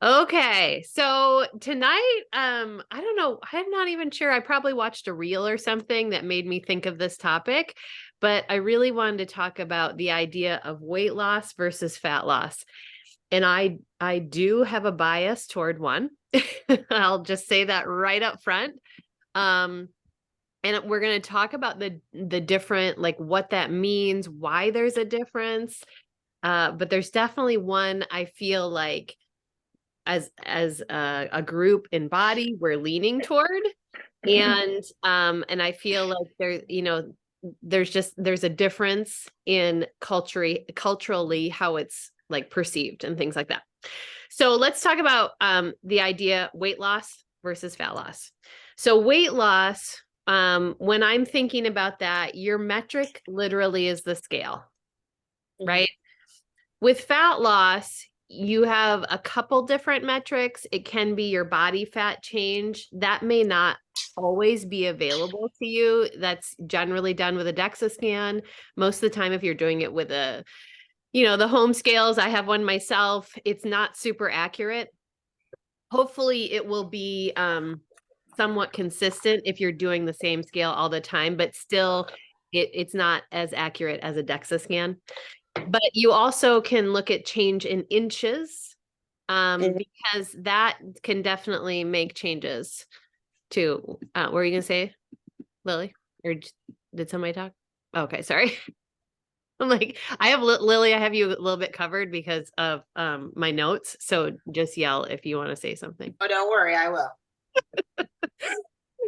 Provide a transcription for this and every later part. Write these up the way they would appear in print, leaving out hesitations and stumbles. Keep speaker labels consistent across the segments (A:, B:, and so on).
A: Okay, so tonight, I don't know, I'm not even sure. I probably watched a reel or something that made me think of this topic, but I really wanted to talk about the idea of weight loss versus fat loss. And I do have a bias toward one. I'll just say that right up front. Um, and we're going to talk about the different, like what that means, why there's a difference. But there's definitely one I feel like as a group in body we're leaning toward, and I feel like there's a difference in culturally how it's like perceived and things like that. So let's talk about the idea weight loss versus fat loss. So weight loss, when I'm thinking about that, your metric literally is the scale, right? With fat loss, you have a couple different metrics. It can be your body fat change. That may not always be available to you. That's generally done with a DEXA scan. Most of the time, if you're doing it with the home scales, I have one myself. It's not super accurate. Hopefully, it will be somewhat consistent if you're doing the same scale all the time, but still, it's not as accurate as a DEXA scan. But you also can look at change in inches,
B: Mhm.
A: because that can definitely make changes too. What were you gonna say, Lily? Or did somebody talk? Okay, sorry. I'm like, I have Lily, I have you a little bit covered because of my notes. So just yell if you want to say something.
B: Oh, don't worry, I will.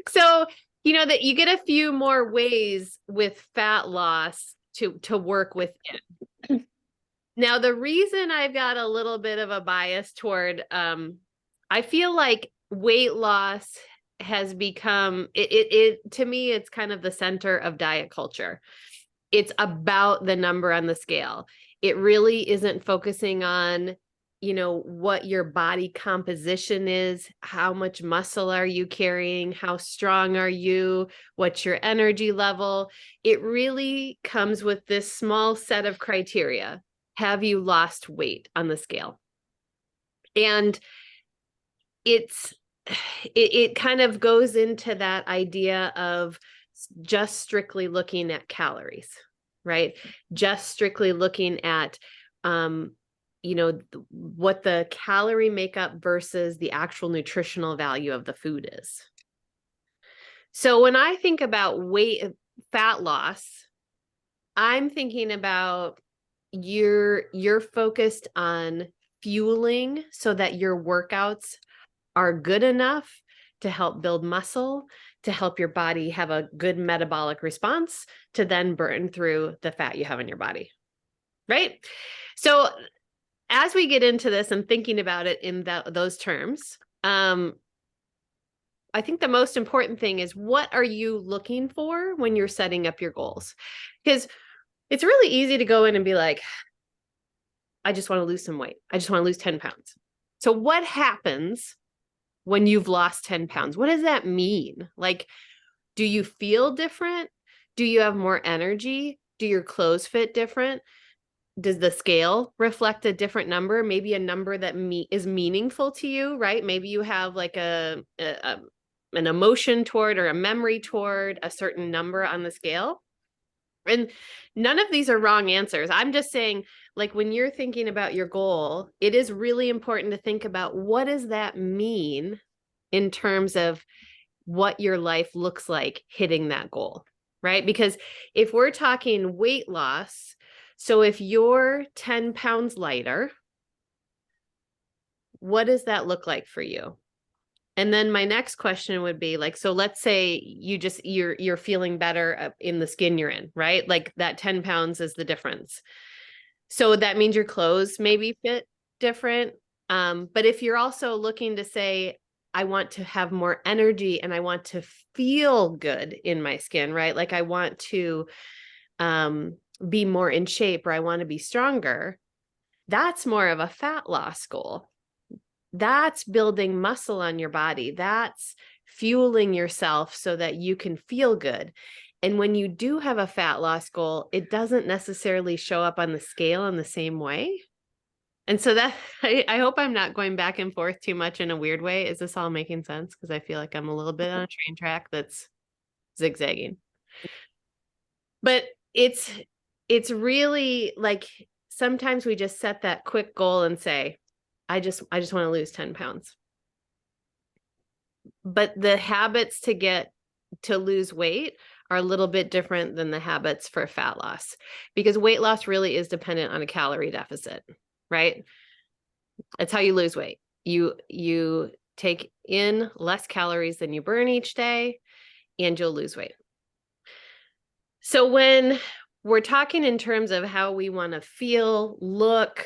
A: So, that you get a few more ways with fat loss to work with it. Now, the reason I've got a little bit of a bias toward, I feel like weight loss has become to me, it's kind of the center of diet culture. It's about the number on the scale. It really isn't focusing on, what your body composition is, how much muscle are you carrying, how strong are you, what's your energy level. It really comes with this small set of criteria. Have you lost weight on the scale? And it's it kind of goes into that idea of just strictly looking at calories, right? Just strictly looking at what the calorie makeup versus the actual nutritional value of the food is. So when I think about fat loss, I'm thinking about you're focused on fueling so that your workouts are good enough to help build muscle, to help your body have a good metabolic response, to then burn through the fat you have in your body. Right? So as we get into this and thinking about it in those terms, I think the most important thing is, what are you looking for when you're setting up your goals? Because it's really easy to go in and be like, I just want to lose some weight. I just want to lose 10 pounds. So what happens when you've lost 10 pounds? What does that mean? Like, do you feel different? Do you have more energy? Do your clothes fit different? Does the scale reflect a different number? Maybe a number that is meaningful to you, right? Maybe you have like an emotion toward or a memory toward a certain number on the scale. And none of these are wrong answers. I'm just saying, like, when you're thinking about your goal, it is really important to think about, what does that mean in terms of what your life looks like hitting that goal, right? Because if we're talking weight loss, so if you're 10 pounds lighter, what does that look like for you? And then my next question would be like, so let's say you're feeling better in the skin you're in, right? Like that 10 pounds is the difference. So that means your clothes maybe fit different. But if you're also looking to say, I want to have more energy and I want to feel good in my skin, right? Like I want to be more in shape, or I want to be stronger. That's more of a fat loss goal. That's building muscle on your body. That's fueling yourself so that you can feel good. And when you do have a fat loss goal, it doesn't necessarily show up on the scale in the same way. And so that I hope I'm not going back and forth too much in a weird way. Is this all making sense? Because I feel like I'm a little bit on a train track that's zigzagging. But it's really like sometimes we just set that quick goal and say, I just want to lose 10 pounds. But the habits to lose weight are a little bit different than the habits for fat loss, because weight loss really is dependent on a calorie deficit, right? That's how you lose weight. You take in less calories than you burn each day, and you'll lose weight. So when we're talking in terms of how we want to feel, look,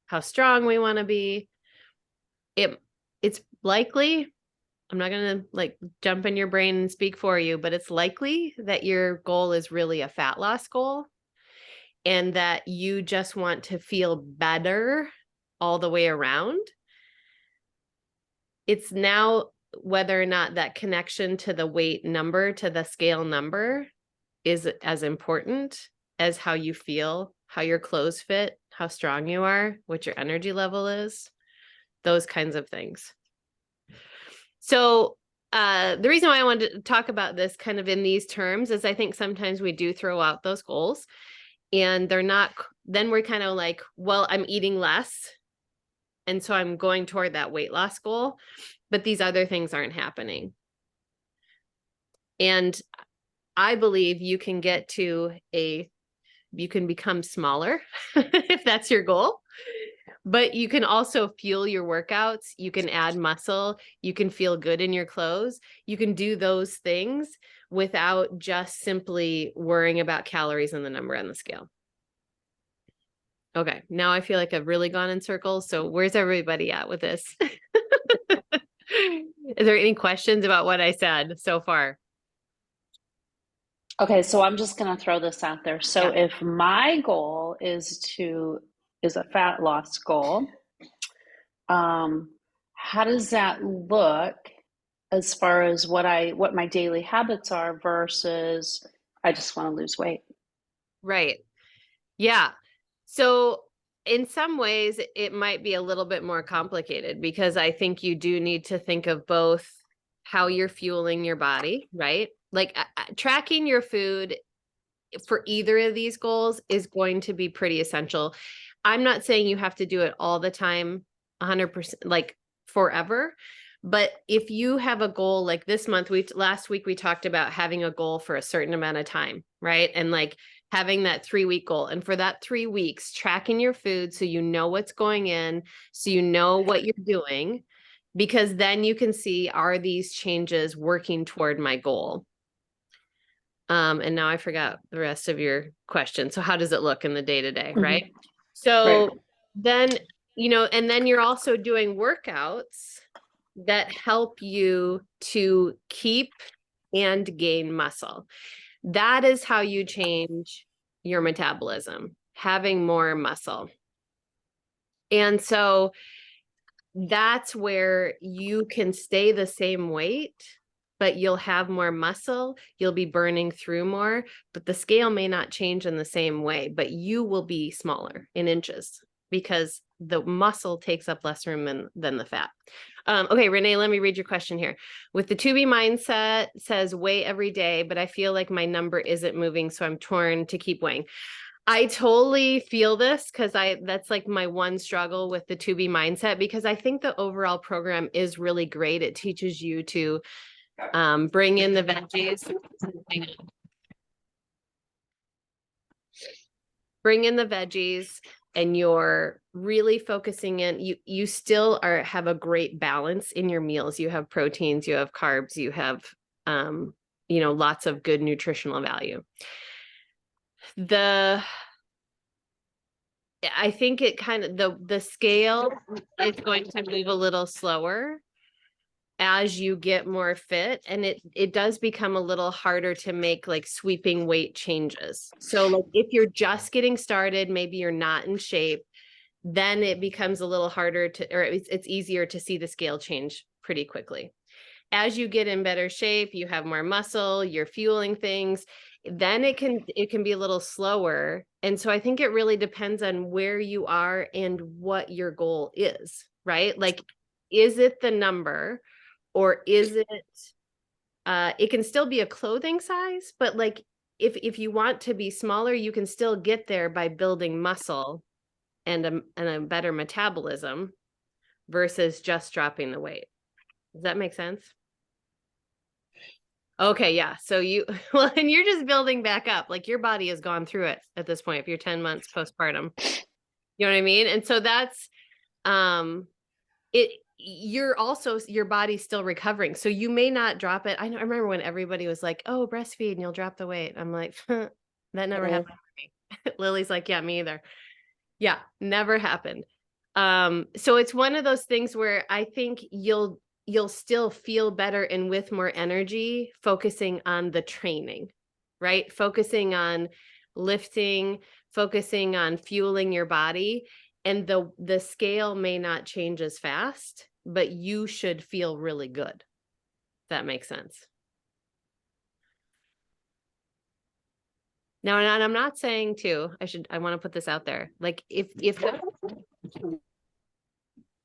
A: how strong we want to be, it's likely, I'm not going to like jump in your brain and speak for you, but it's likely that your goal is really a fat loss goal and that you just want to feel better all the way around. It's now whether or not that connection to the weight number, to the scale number, is as important as how you feel, how your clothes fit, how strong you are, what your energy level is, those kinds of things. So the reason why I wanted to talk about this kind of in these terms is I think sometimes we do throw out those goals and they're not, then we're kind of like, well, I'm eating less. And so I'm going toward that weight loss goal, but these other things aren't happening. And I believe you can you can become smaller if that's your goal, but you can also fuel your workouts. You can add muscle. You can feel good in your clothes. You can do those things without just simply worrying about calories and the number on the scale. Okay, now I feel like I've really gone in circles. So where's everybody at with this? Is there any questions about what I said so far?
C: Okay, so I'm just going to throw this out there. So
A: Yeah.
C: if my goal is a fat loss goal, how does that look as far as what my daily habits are versus I just want to lose weight?
A: Right. Yeah. So in some ways, it might be a little bit more complicated because I think you do need to think of both how you're fueling your body, right? Like tracking your food for either of these goals is going to be pretty essential. I'm not saying you have to do it all the time, 100%, like forever. But if you have a goal like this month, last week we talked about having a goal for a certain amount of time, right? And like having that 3-week goal. And for that 3 weeks, tracking your food so you know what's going in, so you know what you're doing, because then you can see, are these changes working toward my goal? And now I forgot the rest of your question. So how does it look in the day-to-day, right? So
C: Right.
A: then, and then you're also doing workouts that help you to keep and gain muscle. That is how you change your metabolism, having more muscle. And so that's where you can stay the same weight, but you'll have more muscle, you'll be burning through more, but the scale may not change in the same way, but you will be smaller in inches because the muscle takes up less room than the fat. Okay, Renee, let me read your question here. With the 2B mindset says weigh every day, but I feel like my number isn't moving, so I'm torn to keep weighing. I totally feel this because that's like my one struggle with the 2B mindset, because I think the overall program is really great. It teaches you to bring in the veggies. Bring in the veggies, and you're really focusing in, you still have a great balance in your meals. You have proteins, you have carbs, you have lots of good nutritional value. I think it kind of, the scale is going to move a little slower as you get more fit, and it does become a little harder to make like sweeping weight changes. So like if you're just getting started, maybe you're not in shape, then it becomes a little harder or it's easier to see the scale change pretty quickly. as you get in better shape, you have more muscle, you're fueling things, then it can be a little slower. And so I think it really depends on where you are and what your goal is, right? Like, is it the number, or is it it can still be a clothing size, but like if you want to be smaller, you can still get there by building muscle and a better metabolism versus just dropping the weight. Does that make sense? Okay, yeah. So you, well, and you're just building back up. Like, your body has gone through it at this point if you're 10 months postpartum. You know what I mean? And so that's it, you're also, your body's still recovering. So you may not drop it. I remember when everybody was like, "Oh, breastfeed and you'll drop the weight." I'm like, that never
B: Mhm.
A: happened for me. Lily's like, "Yeah, me either." Yeah, never happened. So it's one of those things where I think you'll still feel better and with more energy focusing on the training, right? Focusing on lifting, focusing on fueling your body, and the scale may not change as fast, but you should feel really good. If that makes sense. Now, and I'm not saying too, I want to put this out there. Like, if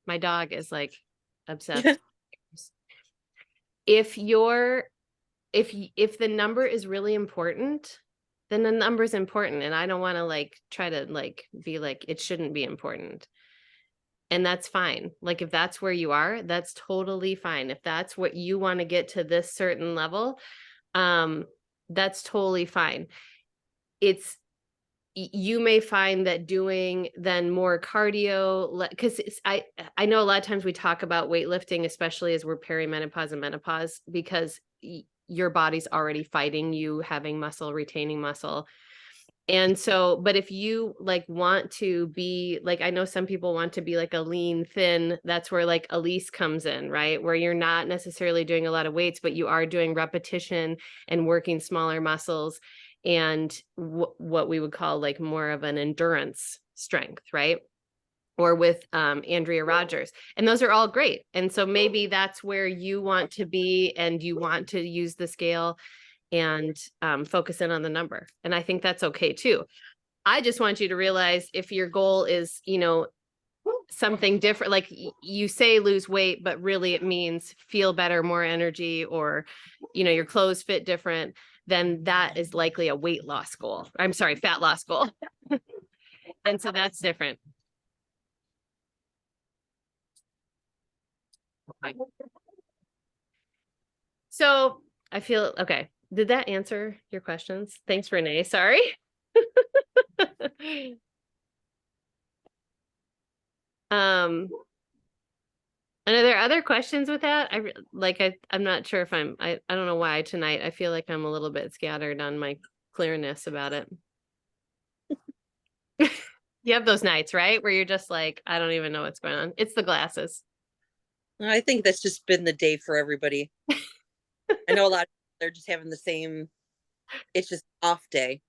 A: my dog is like obsessed. If the number is really important, then the number is important. And I don't want to like try to like be like it shouldn't be important. And that's fine. Like, if that's where you are, that's totally fine. If that's what you want to get to this certain level, that's totally fine. It's you may find that doing then more cardio, because I know a lot of times we talk about weightlifting, especially as we're perimenopause and menopause, because your body's already fighting you having muscle, retaining muscle. And so, but if you like want to be like, I know some people want to be like a lean, thin, that's where like Elise comes in, right? Where you're not necessarily doing a lot of weights, but you are doing repetition and working smaller muscles and what we would call like more of an endurance strength, right? Or with Andrea Rogers. And those are all great. And so maybe that's where you want to be and you want to use the scale and focus in on the number. And I think that's okay too. I just want you to realize if your goal is, something different, like you say lose weight, but really it means feel better, more energy, or, your clothes fit different, then that is likely a weight loss goal. I'm sorry, fat loss goal. And so that's different. Okay. So I feel, okay. Did that answer your questions? Thanks, Renee. Sorry. And are there other questions with that? I'm not sure if I don't know why tonight I feel like I'm a little bit scattered on my clearness about it. You have those nights, right? Where you're just like, I don't even know what's going on. It's the glasses.
D: I think that's just been the day for everybody. I know a lot of people, they're just having the same, it's just off day.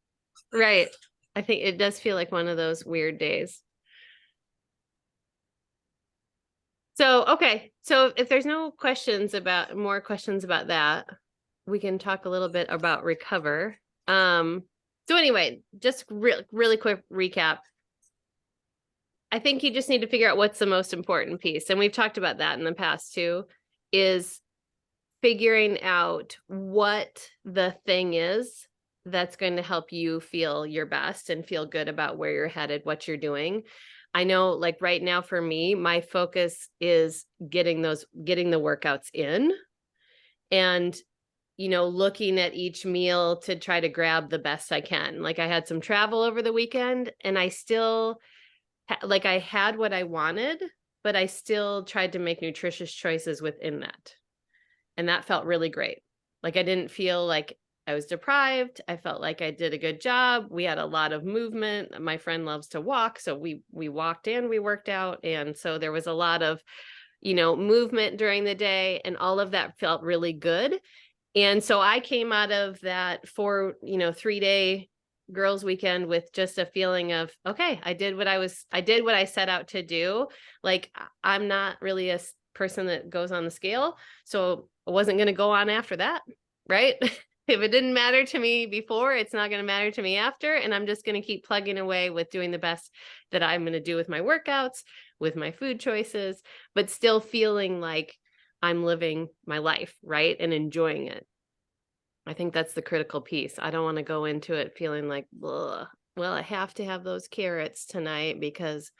A: Right. I think it does feel like one of those weird days. So, okay. So if there's no more questions about that, we can talk a little bit about recover. So anyway, just really quick recap. I think you just need to figure out what's the most important piece. And we've talked about that in the past too, is figuring out what the thing is that's going to help you feel your best and feel good about where you're headed, what you're doing. I know, like right now for me, my focus is getting the workouts in and, looking at each meal to try to grab the best I can. Like, I had some travel over the weekend and I still I had what I wanted, but I still tried to make nutritious choices within that. And that felt really great. Like, I didn't feel like I was deprived. I felt like I did a good job. We had a lot of movement. My friend loves to walk. So we walked and we worked out. And so there was a lot of, movement during the day, and all of that felt really good. And so I came out of that 3-day girls weekend with just a feeling of, okay, I did what I set out to do. Like, I'm not really person that goes on the scale. So I wasn't going to go on after that, right? If it didn't matter to me before, it's not going to matter to me after. And I'm just going to keep plugging away with doing the best that I'm going to do with my workouts, with my food choices, but still feeling like I'm living my life, right? And enjoying it. I think that's the critical piece. I don't want to go into it feeling like, ugh, well, I have to have those carrots tonight because,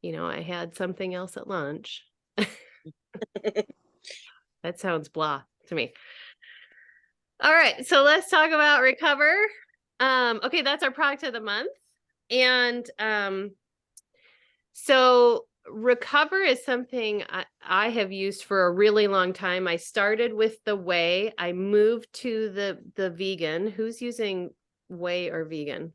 A: I had something else at lunch. That sounds blah to me. All right, so let's talk about Recover. Okay, that's our product of the month. And so Recover is something I have used for a really long time. I started with the whey. I moved to the vegan. Who's using whey or vegan?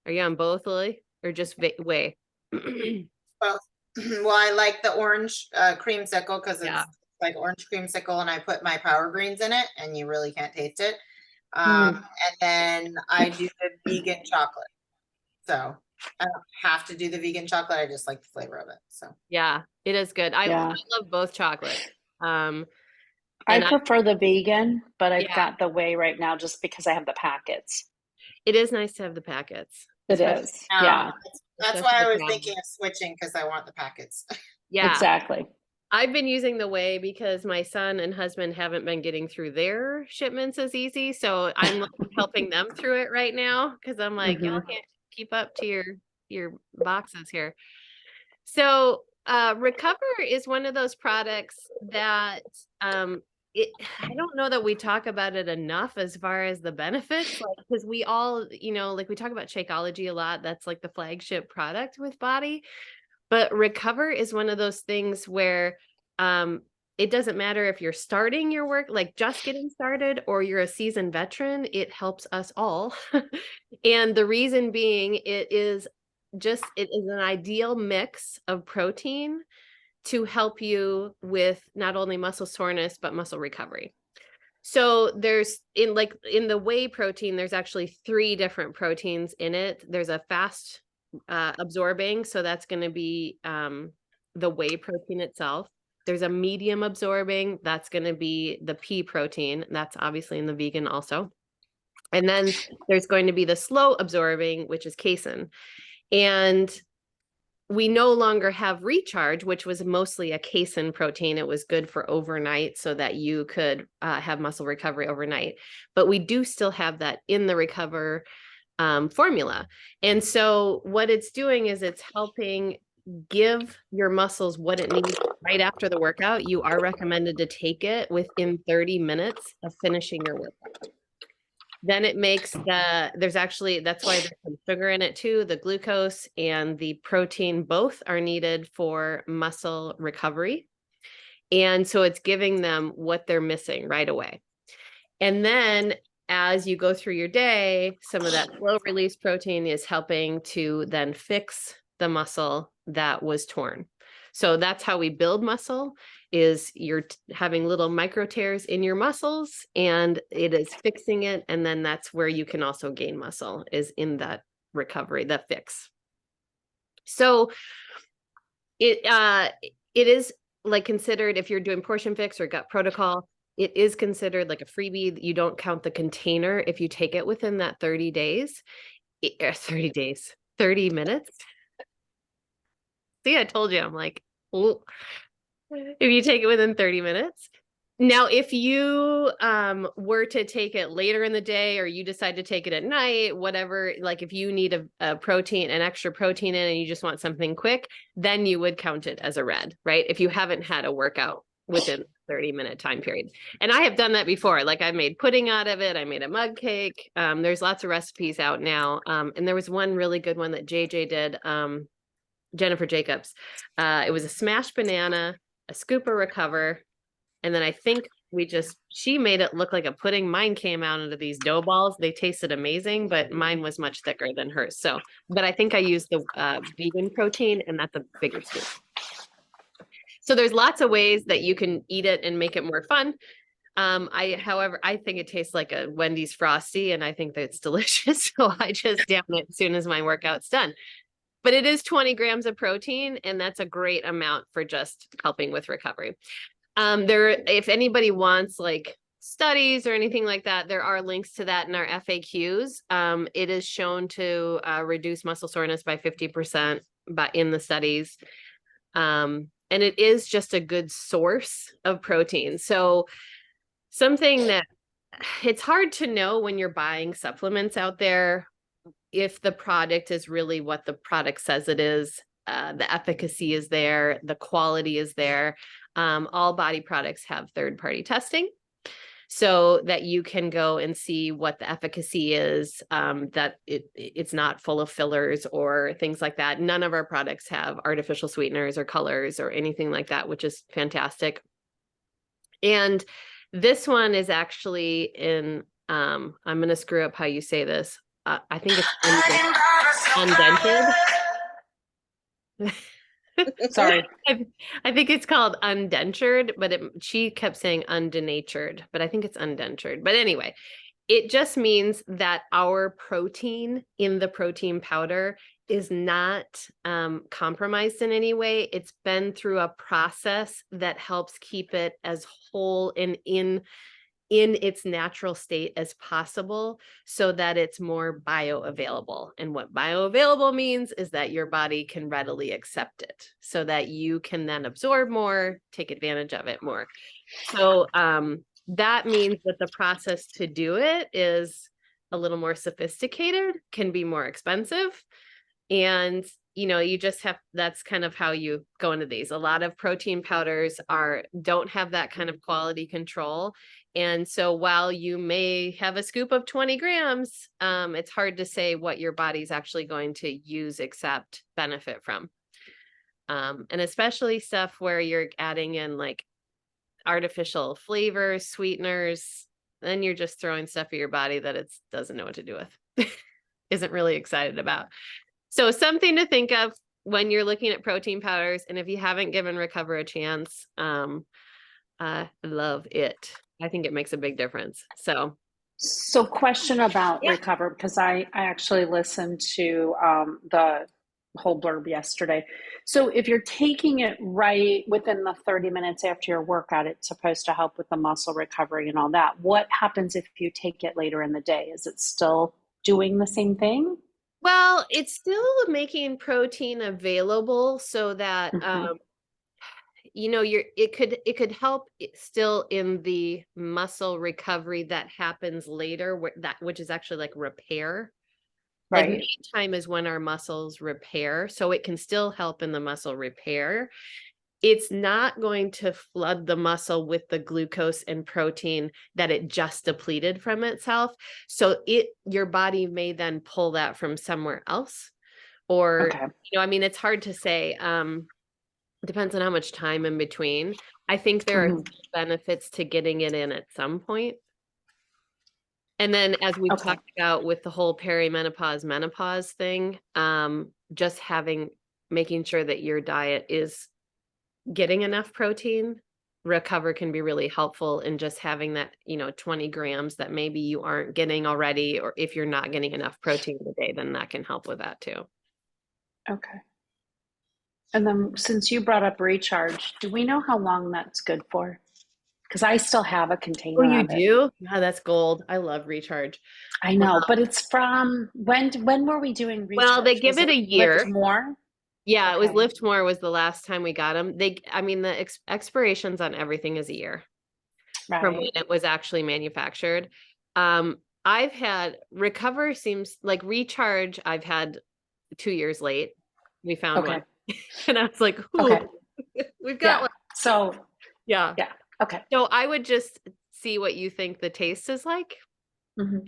A: Are you on both, Lily, or just whey?
B: Well, I like the orange creamsicle because it's
A: Yeah.
B: like orange creamsicle, and I put my Power Greens in it, and you really can't taste it.
C: Mm.
B: And then I do the vegan chocolate. So I don't have to do the vegan chocolate. I just like the flavor of it. So
A: Yeah, it is good. I
C: Yeah.
A: love both chocolate.
C: I
A: And
C: prefer the vegan, but I've
A: Yeah.
C: got the whey right now just because I have the packets.
A: it is nice to have the packets.
C: It
A: Especially-
C: is. Yeah,
B: that's
A: especially
B: why I
A: the
B: was
A: travel.
B: thinking of switching because I want the packets.
A: Yeah.
C: exactly.
A: I've been using the whey because my son and husband haven't been getting through their shipments as easy. So I'm helping them through it right now because I'm like, y'all can't keep up to your boxes here. So Recover is one of those products that I don't know that we talk about it enough as far as the benefits, because we all, like we talk about Shakeology a lot. That's like the flagship product with Body. But Recover is one of those things where it doesn't matter if you're starting your work, like just getting started, or you're a seasoned veteran, it helps us all. And the reason being, it is an ideal mix of protein to help you with not only muscle soreness, but muscle recovery. So there's in the whey protein, there's actually 3 different proteins in it. There's a fast absorbing, so that's going to be the whey protein itself. There's a medium absorbing, that's going to be the pea protein. That's obviously in the vegan also. And then there's going to be the slow absorbing, which is casein. And we no longer have Recharge, which was mostly a casein protein. It was good for overnight so that you could have muscle recovery overnight. But we do still have that in the Recover formula. And so what it's doing is it's helping give your muscles what it needs right after the workout. You are recommended to take it within 30 minutes of finishing your workout. Then it makes that's why there's some sugar in it too. The glucose and the protein both are needed for muscle recovery. And so it's giving them what they're missing right away. And then as you go through your day, some of that slow release protein is helping to then fix the muscle that was torn. So that's how we build muscle, is you're having little micro tears in your muscles and it is fixing it. And then that's where you can also gain muscle, is in that recovery, the fix. So it is like considered, if you're doing Portion Fix or Gut Protocol, it is considered like a freebie. You don't count the container if you take it within that 30 days, 30 minutes. See, I told you, I'm like, ooh. If you take it within 30 minutes. Now, if you were to take it later in the day, or you decide to take it at night, whatever, like if you need a protein, an extra protein in, and you just want something quick, then you would count it as a red, right? If you haven't had a workout within 30-minute time period. And I have done that before. Like I made pudding out of it. I made a mug cake. There's lots of recipes out now. And there was one really good one that JJ did, Jennifer Jacobs. It was a smashed banana, a scoop of Recover, and then I think she made it look like a pudding. Mine came out into these dough balls. They tasted amazing, but mine was much thicker than hers. So, but I think I used the vegan protein, and that's a bigger scoop. So there's lots of ways that you can eat it and make it more fun. However, I think it tastes like a Wendy's Frosty, and I think that it's delicious. So I just down it as soon as my workout's done. but it is 20 grams of protein, and that's a great amount for just helping with recovery. If anybody wants like studies or anything like that, there are links to that in our FAQs. It is shown to reduce muscle soreness by 50% in the studies. And it is just a good source of protein. So something that it's hard to know when you're buying supplements out there if the product is really what the product says it is. The efficacy is there, the quality is there. All body products have third-party testing so that you can go and see what the efficacy is, that it's not full of fillers or things like that. None of our products have artificial sweeteners or colors or anything like that, which is fantastic. And this one is actually in, I'm going to screw up how you say this. I think it's undented.
C: Sorry.
A: I think it's called undentured, but she kept saying undenatured, but I think it's undentured. But anyway, it just means that our protein in the protein powder is not compromised in any way. It's been through a process that helps keep it as whole and in its natural state as possible so that it's more bioavailable. And what bioavailable means is that your body can readily accept it so that you can then absorb more, take advantage of it more. So that means that the process to do it is a little more sophisticated, can be more expensive. And you just have, that's kind of how you go into these. A lot of protein powders don't have that kind of quality control. And so while you may have a scoop of 20 grams, it's hard to say what your body's actually going to use, accept, benefit from. And especially stuff where you're adding in like artificial flavors, sweeteners, then you're just throwing stuff at your body that it doesn't know what to do with, isn't really excited about. So something to think of when you're looking at protein powders. And if you haven't given Recover a chance, I love it. I think it makes a big difference.
C: So question about
A: Yeah.
C: Recover, because I actually listened to the whole blurb yesterday. So if you're taking it right within the 30 minutes after your workout, it's supposed to help with the muscle recovery and all that. What happens if you take it later in the day? Is it still doing the same thing?
A: Well, it's still making protein available so that it could help still in the muscle recovery that happens later, which is actually like repair. Like
C: Right.
A: nighttime is when our muscles repair, so it can still help in the muscle repair. It's not going to flood the muscle with the glucose and protein that it just depleted from itself. So your body may then pull that from somewhere else. Or,
C: Okay.
A: it's hard to say. It depends on how much time in between. I think there are benefits to getting it in at some point. And then as we've talked about with the whole perimenopause, menopause thing, just making sure that your diet is getting enough protein. Recover can be really helpful in just having that, 20 grams that maybe you aren't getting already, or if you're not getting enough protein today, then that can help with that too.
C: Okay. And then since you brought up Recharge, do we know how long that's good for? Because I still have a container.
A: Oh, you
C: of it.
A: do? Yeah, that's gold. I love Recharge.
C: I know, but it's from when were we doing Recharge?
A: Well, they give it a year.
C: More?
A: Yeah, it was
C: Okay.
A: Lift More was the last time we got them. The expirations on everything is a year from when
C: Right.
A: it was actually manufactured. I've had Recover seems like Recharge. I've had 2 years late. We found
C: Okay.
A: one, and I was like, "Ooh,
C: Okay.
A: we've got
C: Yeah.
A: one."
C: So
A: Yeah.
C: yeah. Okay.
A: So I would just see what you think the taste is like.
C: Mhm.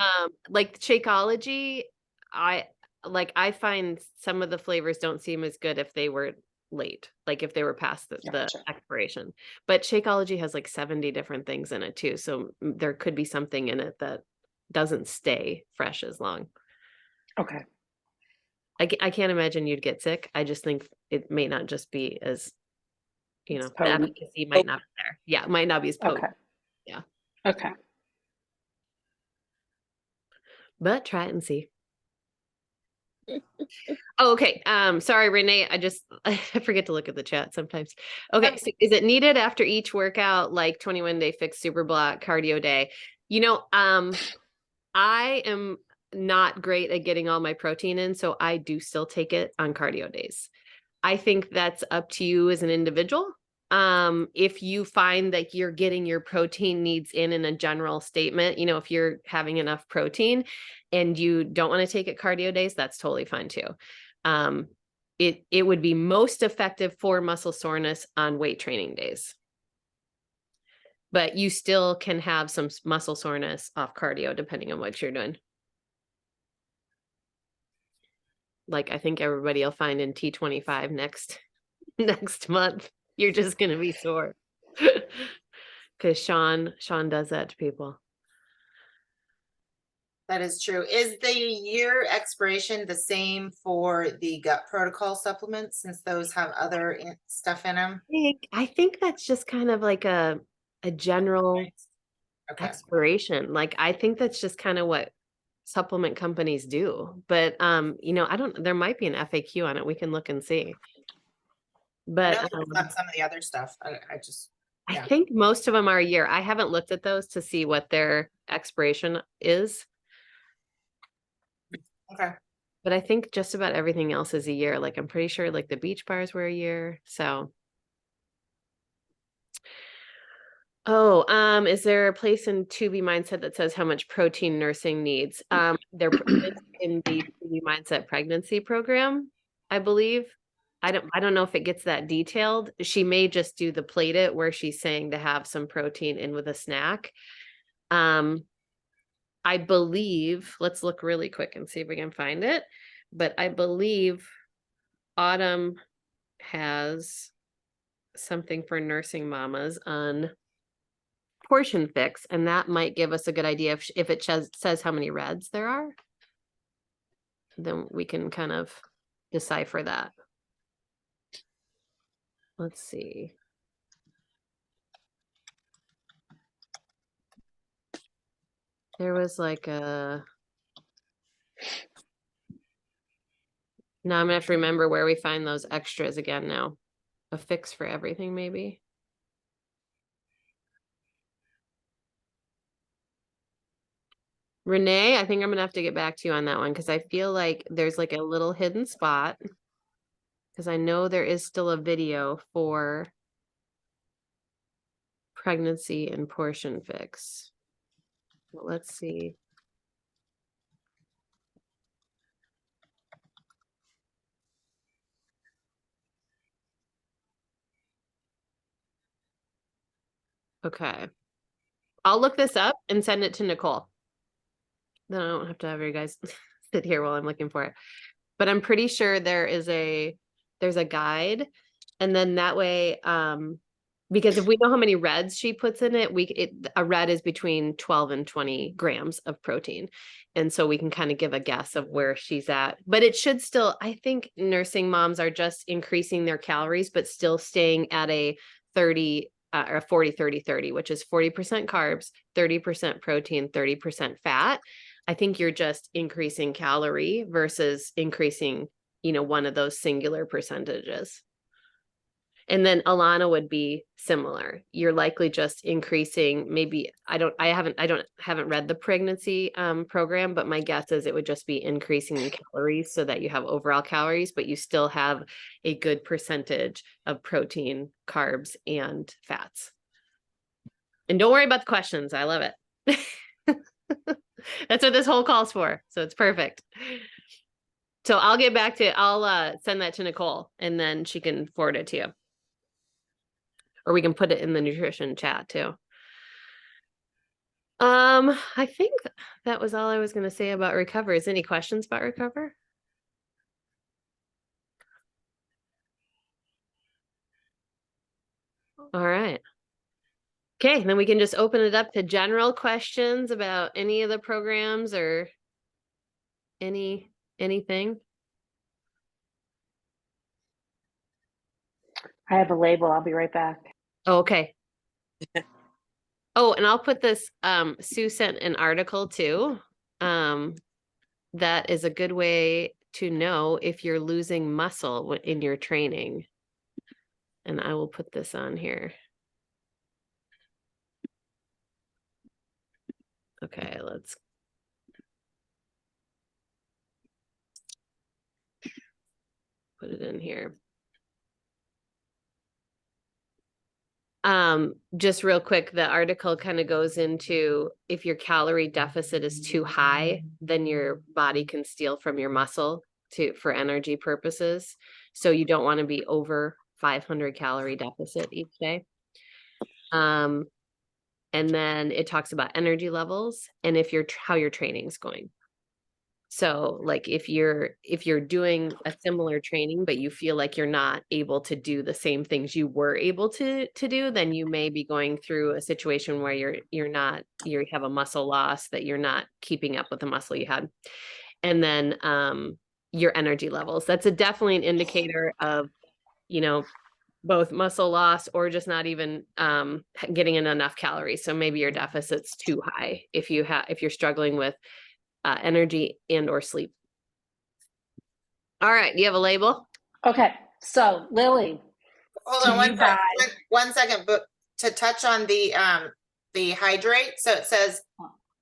A: Like Shakeology, I find some of the flavors don't seem as good if they were late, like if they were past the
C: Gotcha.
A: expiration. But Shakeology has like 70 different things in it too, so there could be something in it that doesn't stay fresh as long.
C: Okay.
A: I can't imagine you'd get sick. I just think it may not just be as,
C: It's
A: the
C: potent.
A: efficacy might not be there. Yeah, it might not be as potent.
C: Okay.
A: Yeah.
C: Okay.
A: But try it and see. Oh, okay. Sorry, Renee. I forget to look at the chat sometimes. Okay. So is it needed after each workout, like 21-day fixed super block cardio day? I am not great at getting all my protein in, so I do still take it on cardio days. I think that's up to you as an individual. If you find that you're getting your protein needs in a general statement, if you're having enough protein and you don't want to take it cardio days, that's totally fine too. It would be most effective for muscle soreness on weight training days. But you still can have some muscle soreness off cardio depending on what you're doing. Like I think everybody will find in T25 next month, you're just gonna be sore. Because Sean does that to people.
B: That is true. Is the year expiration the same for the gut protocol supplements since those have other stuff in them?
A: I think that's just kind of like a general
B: Okay.
A: expiration. Like I think that's just kind of what supplement companies do. But there might be an FAQ on it. We can look and see.
B: I
A: But
B: know there's not some of the other stuff.
A: I
B: yeah.
A: think most of them are a year. I haven't looked at those to see what their expiration is.
B: Okay.
A: But I think just about everything else is a year. Like I'm pretty sure like the beach bars were a year. So. Oh, is there a place in 2B Mindset that says how much protein nursing needs? There is in the 2B Mindset pregnancy program, I believe. I don't know if it gets that detailed. She may just do the plate it where she's saying to have some protein in with a snack. I believe, let's look really quick and see if we can find it. But I believe Autumn has something for nursing mamas on Portion Fix, and that might give us a good idea if it says how many reds there are. Then we can kind of decipher that. Let's see. There was like a. Now I'm gonna have to remember where we find those extras again now. A fix for everything, maybe. Renee, I think I'm gonna have to get back to you on that one because I feel like there's like a little hidden spot. Because I know there is still a video for pregnancy and Portion Fix. Well, let's see. Okay. I'll look this up and send it to Nicole. Then I don't have to have you guys sit here while I'm looking for it. But I'm pretty sure there's a guide. And then that way, because if we know how many reds she puts in it, a red is between 12 and 20 grams of protein. And so we can kind of give a guess of where she's at. But it should still, I think nursing moms are just increasing their calories, but still staying at a 30 or a 40, 30, 30, which is 40% carbs, 30% protein, 30% fat. I think you're just increasing calorie versus increasing, one of those singular percentages. And then Alana would be similar. You're likely just increasing maybe, I haven't read the pregnancy program, but my guess is it would just be increasing the calories so that you have overall calories, but you still have a good percentage of protein, carbs, and fats. And don't worry about the questions. I love it. That's what this whole call's for. So it's perfect. So I'll send that to Nicole and then she can forward it to you. Or we can put it in the nutrition chat too. I think that was all I was going to say about Recover. Is any questions about Recover? All right. Okay, then we can just open it up to general questions about any of the programs or anything.
C: I have a label. I'll be right back.
A: Oh, okay. Oh, and I'll put this, Sue sent an article too. That is a good way to know if you're losing muscle in your training. And I will put this on here. Okay, let's put it in here. Just real quick, the article kind of goes into if your calorie deficit is too high, then your body can steal from your muscle for energy purposes. So you don't want to be over 500 calorie deficit each day. And then it talks about energy levels and if how your training's going. So like if you're doing a similar training, but you feel like you're not able to do the same things you were able to do, then you may be going through a situation where you have a muscle loss, that you're not keeping up with the muscle you had. And then your energy levels. That's definitely an indicator of, both muscle loss or just not even getting in enough calories. So maybe your deficit's too high if you're struggling with energy and or sleep. All right, do you have a label?
C: Okay, so Lily,
B: Hold
C: do
B: on
C: you buy-
B: one second, but to touch on the hydrate, so it says,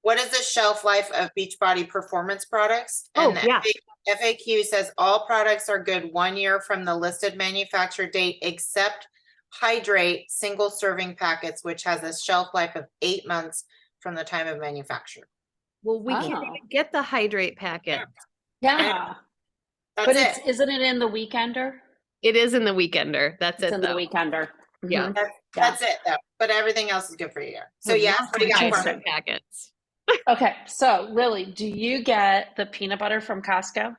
B: what is the shelf life of Beachbody performance products?
A: Oh,
B: And the
A: yeah.
B: FAQ says all products are good 1 year from the listed manufacture date, except Hydrate single serving packets, which has a shelf life of 8 months from the time of manufacture.
A: Well, we can't
C: Oh.
A: even get the hydrate packet.
C: yeah,
B: That's
C: but
B: it.
C: isn't it in the Weekender?
A: It is in the Weekender. That's
C: It's
A: it
C: in
A: though.
C: the Weekender.
A: Yeah.
C: Mhm.
B: That's it though. But everything else is good for you. So
A: Mhm.
B: yes, what do you got for
C: Interesting.
B: me?
A: Packets.
C: Okay, so Lily, do you get the peanut butter from Costco?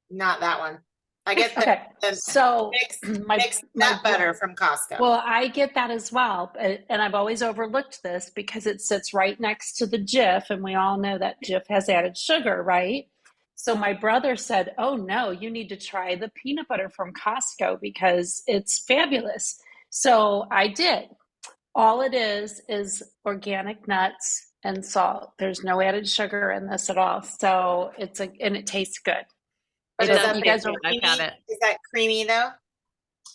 B: Not that one. I get
C: Okay,
B: the
C: so
B: mixed nut butter from Costco.
C: Well, I get that as well, and I've always overlooked this because it sits right next to the Jif, and we all know that Jif has added sugar, right? So my brother said, "Oh no, you need to try the peanut butter from Costco because it's fabulous." So I did. All it is organic nuts and salt. There's no added sugar in this at all. So and it tastes good.
B: But
A: It
B: is
A: does
B: that
C: you
A: taste
C: guys are
A: good. I've had it.
B: Is that creamy though?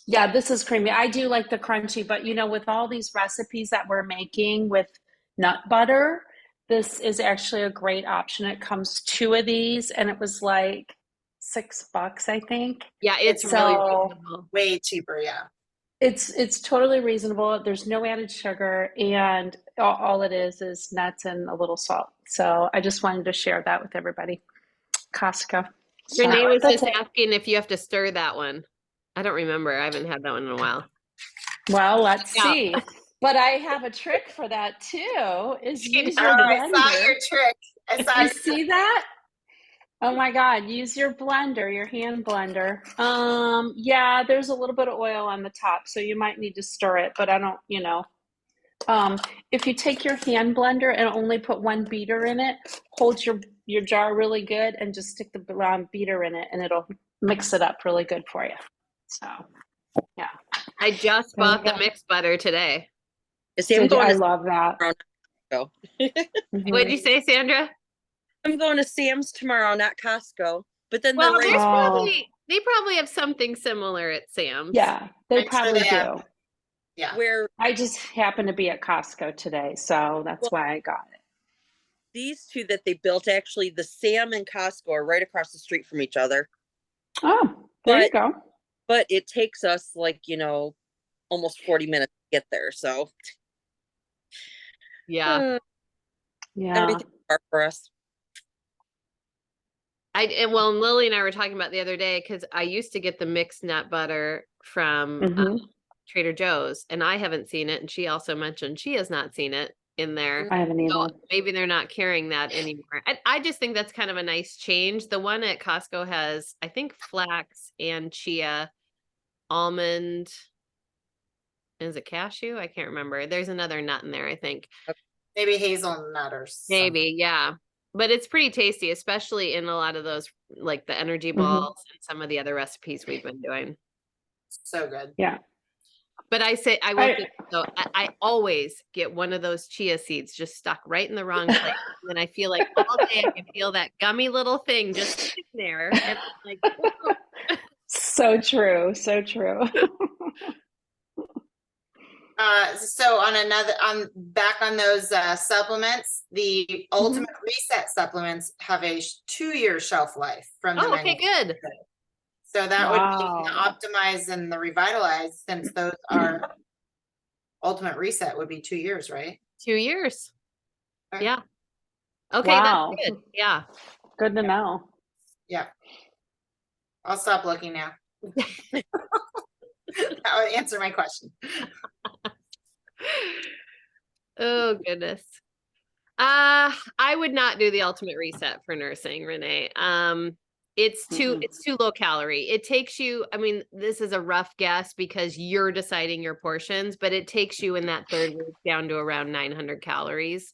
C: Yeah, this is creamy. I do like the crunchy, but with all these recipes that we're making with nut butter, this is actually a great option. It comes 2 of these and it was like $6, I think.
A: Yeah, it's
B: It's
A: really
C: so
A: reasonable.
B: Way cheaper, yeah.
C: it's totally reasonable. There's no added sugar, and all it is nuts and a little salt. So I just wanted to share that with everybody. Costco. So
A: Renee was
C: that's
A: just
C: it.
A: asking if you have to stir that one. I don't remember. I haven't had that one in a while.
C: Well, let's
A: Yeah.
C: see. But I have a trick for that too, is
A: She
C: use
A: does.
C: your
B: I saw
C: blender.
B: your trick. I saw
C: You
B: your
C: see that? Oh my God, use your blender, your hand blender. Yeah, there's a little bit of oil on the top, so you might need to stir it, but I don't, if you take your hand blender and only put 1 beater in it, hold your jar really good and just stick the beater in it and it'll mix it up really good for you. So, yeah.
A: I just
C: There you
A: bought the
C: go.
A: mixed butter today.
D: See, I'm
C: Did you-
D: going
C: I
D: to
C: love that.
D: Costco.
C: Mhm.
A: What did you say, Sandra?
D: I'm going to Sam's tomorrow, not Costco. But then
A: Well,
D: the
A: there's
C: Oh.
A: they probably have something similar at Sam's.
C: Yeah, they
B: I'm sure
C: probably
B: they have.
C: do.
B: Yeah.
D: where
C: I just happened to be at Costco today, so that's
D: Well-
C: why I got it.
D: these two that they built, actually, the Sam and Costco are right across the street from each other.
C: Oh, there you go.
D: But it takes us almost 40 minutes to get there. So
A: Yeah.
C: Yeah.
D: everything's far for us.
A: And Lily and I were talking about the other day because I used to get the mixed nut butter from
C: Mhm.
A: Trader Joe's, and I haven't seen it. And she also mentioned she has not seen it in there.
C: I haven't
A: So
C: either.
A: maybe they're not carrying that anymore. I just think that's kind of a nice change. The one at Costco has, I think, flax and chia, almond. Is it cashew? I can't remember. There's another nut in there, I think.
B: Maybe hazelnut or something.
A: Maybe, yeah. But it's pretty tasty, especially in a lot of those, like the energy
C: Mhm.
A: balls and some of the other recipes we've been doing.
B: So good.
C: Yeah.
A: But I say, I will
C: I-
A: say, so I always get one of those chia seeds just stuck right in the wrong place. And then I feel like all day I can feel that gummy little thing just sitting there. And I'm like, "Oh."
C: So true. So true.
B: So back on those supplements, the
A: Mm-hmm.
B: Ultimate Reset supplements have a 2-year shelf life from the
A: Oh, okay,
B: manufacturer.
A: good.
B: So that would be the
C: Wow.
B: Optimize and the Revitalize, since those are Ultimate Reset would be 2 years, right?
A: 2 years.
B: Okay.
A: Yeah. Okay,
C: Wow.
A: that's good. Yeah.
C: Good to know.
B: Yeah. I'll stop looking now. That would answer my question.
A: Oh goodness. I would not do the ultimate reset for nursing, Renee. It's too low calorie. It takes you, I mean, this is a rough guess because you're deciding your portions, but it takes you in that third week down to around 900 calories.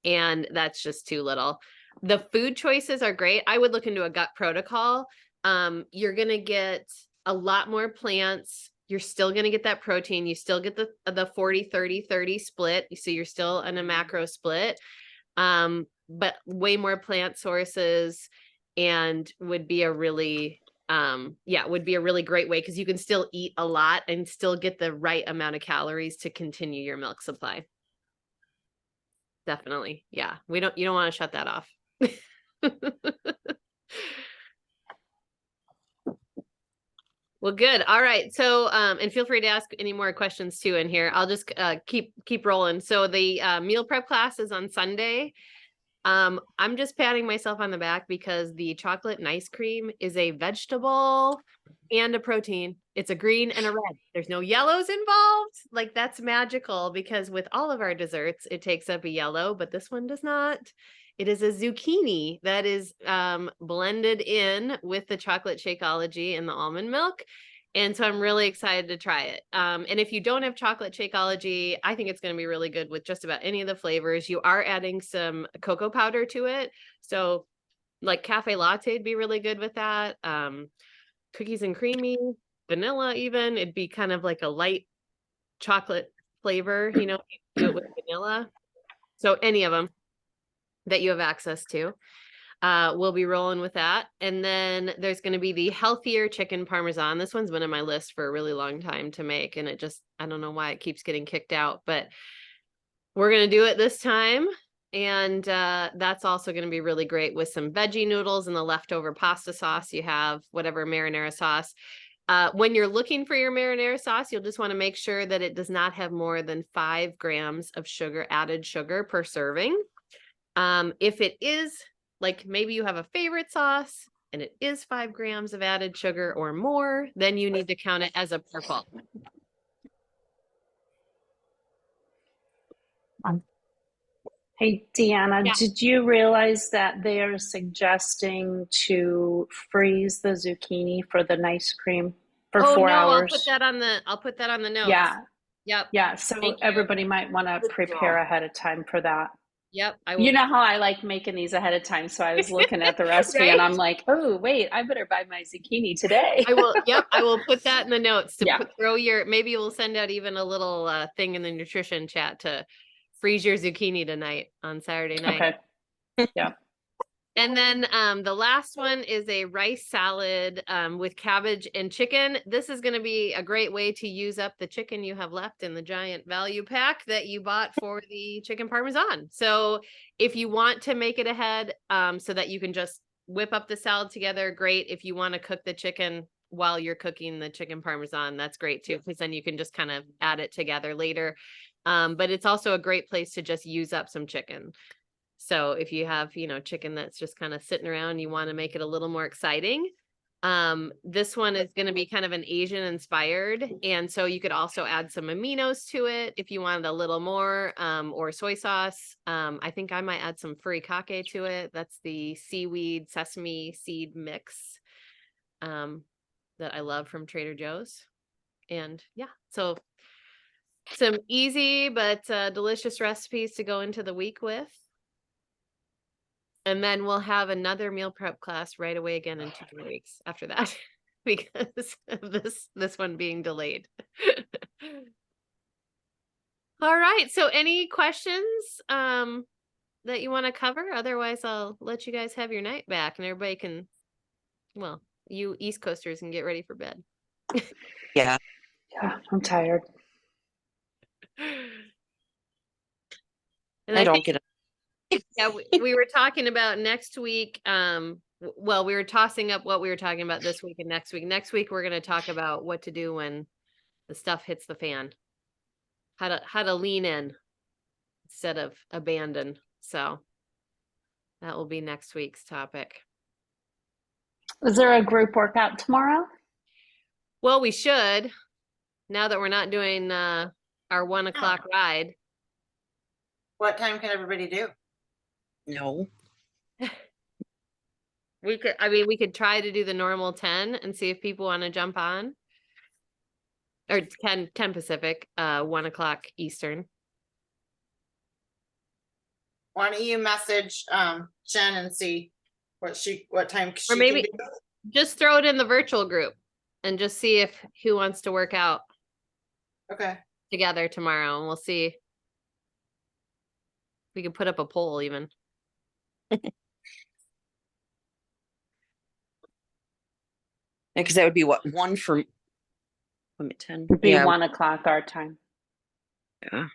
A: And that's just too little. The food choices are great. I would look into a gut protocol. You're going to get a lot more plants. You're still going to get that protein. You still get the 40-30-30 split. So you're still in a macro split. But way more plant sources, and would be a really would be a really great way, because you can still eat a lot and still get the right amount of calories to continue your milk supply. Definitely. Yeah. You don't want to shut that off. Well, good. All right. So, and feel free to ask any more questions too in here. I'll just keep rolling. So the meal prep class is on Sunday. I'm just patting myself on the back because the chocolate and ice cream is a vegetable and a protein. It's a green and a red. There's no yellows involved. Like, that's magical, because with all of our desserts, it takes up a yellow, but this one does not. It is a zucchini that is blended in with the chocolate Shakeology and the almond milk. And so I'm really excited to try it. And if you don't have chocolate Shakeology, I think it's going to be really good with just about any of the flavors. You are adding some cocoa powder to it. So like cafe latte would be really good with that. Cookies and creamy, vanilla even. It'd be kind of like a light chocolate flavor, do it with vanilla. So any of them that you have access to. We'll be rolling with that. And then there's going to be the healthier chicken parmesan. This one's been on my list for a really long time to make, and I don't know why it keeps getting kicked out, but we're going to do it this time. And that's also going to be really great with some veggie noodles and the leftover pasta sauce you have, whatever marinara sauce. When you're looking for your marinara sauce, you'll just want to make sure that it does not have more than 5 grams of added sugar per serving. If it is, like, maybe you have a favorite sauce and it is 5 grams of added sugar or more, then you need to count it as a purple.
C: Hey, Deanna,
A: Yeah.
C: did you realize that they are suggesting to freeze the zucchini for the ice cream for 4 hours?
A: I'll put that on the notes.
C: Yeah.
A: Yep.
C: Yeah. So
A: Thank you.
C: everybody might want to
A: Good
C: prepare
A: job.
C: ahead of time for that.
A: Yep. I will.
C: You know how I like making these ahead of time. So I was looking at the recipe
A: Right?
C: and I'm like, oh, wait, I better buy my zucchini today.
A: I will. Yep. I will put that in the notes to
C: Yeah.
A: maybe we'll send out even a little thing in the nutrition chat to freeze your zucchini tonight on Saturday night.
C: Okay. Yeah.
A: And then the last one is a rice salad with cabbage and chicken. This is going to be a great way to use up the chicken you have left in the giant value pack that you bought for the chicken parmesan. So if you want to make it ahead so that you can just whip up the salad together, great. If you want to cook the chicken while you're cooking the chicken parmesan, that's great too, because then you can just kind of add it together later. But it's also a great place to just use up some chicken. So if you have, chicken that's just kind of sitting around, you want to make it a little more exciting. This one is going to be kind of an Asian inspired. And so you could also add some aminos to it if you wanted a little more, or soy sauce. I think I might add some furikake to it. That's the seaweed sesame seed mix that I love from Trader Joe's. And yeah, so some easy but delicious recipes to go into the week with. And then we'll have another meal prep class right away again in 2 weeks after that, because of this one being delayed. All right. So any questions that you want to cover? Otherwise, I'll let you guys have your night back and everybody can, well, you East Coasters can get ready for bed.
D: Yeah.
C: Yeah, I'm tired.
A: And
D: I
A: I
D: don't
A: think,
D: get it.
A: yeah, we were talking about next week. Well, we were tossing up what we were talking about this week and next week. Next week, we're going to talk about what to do when the stuff hits the fan. How to lean in instead of abandon. So that will be next week's topic.
C: Is there a group workout tomorrow?
A: Well, we should, now that we're not doing our 1 o'clock ride.
B: What time can everybody do?
D: No.
A: We could, I mean, we could try to do the normal 10 and see if people want to jump on. Or 10 Pacific, 1 o'clock Eastern.
B: Why don't you message Jen and see what time she
A: Or maybe
B: can do?
A: just throw it in the virtual group and just see if who wants to work out
B: Okay.
A: together tomorrow, and we'll see. We could put up a poll even.
D: Because that would be what, 1 from 10?
C: It'd be
D: Yeah.
C: 1 o'clock our time.
D: Yeah.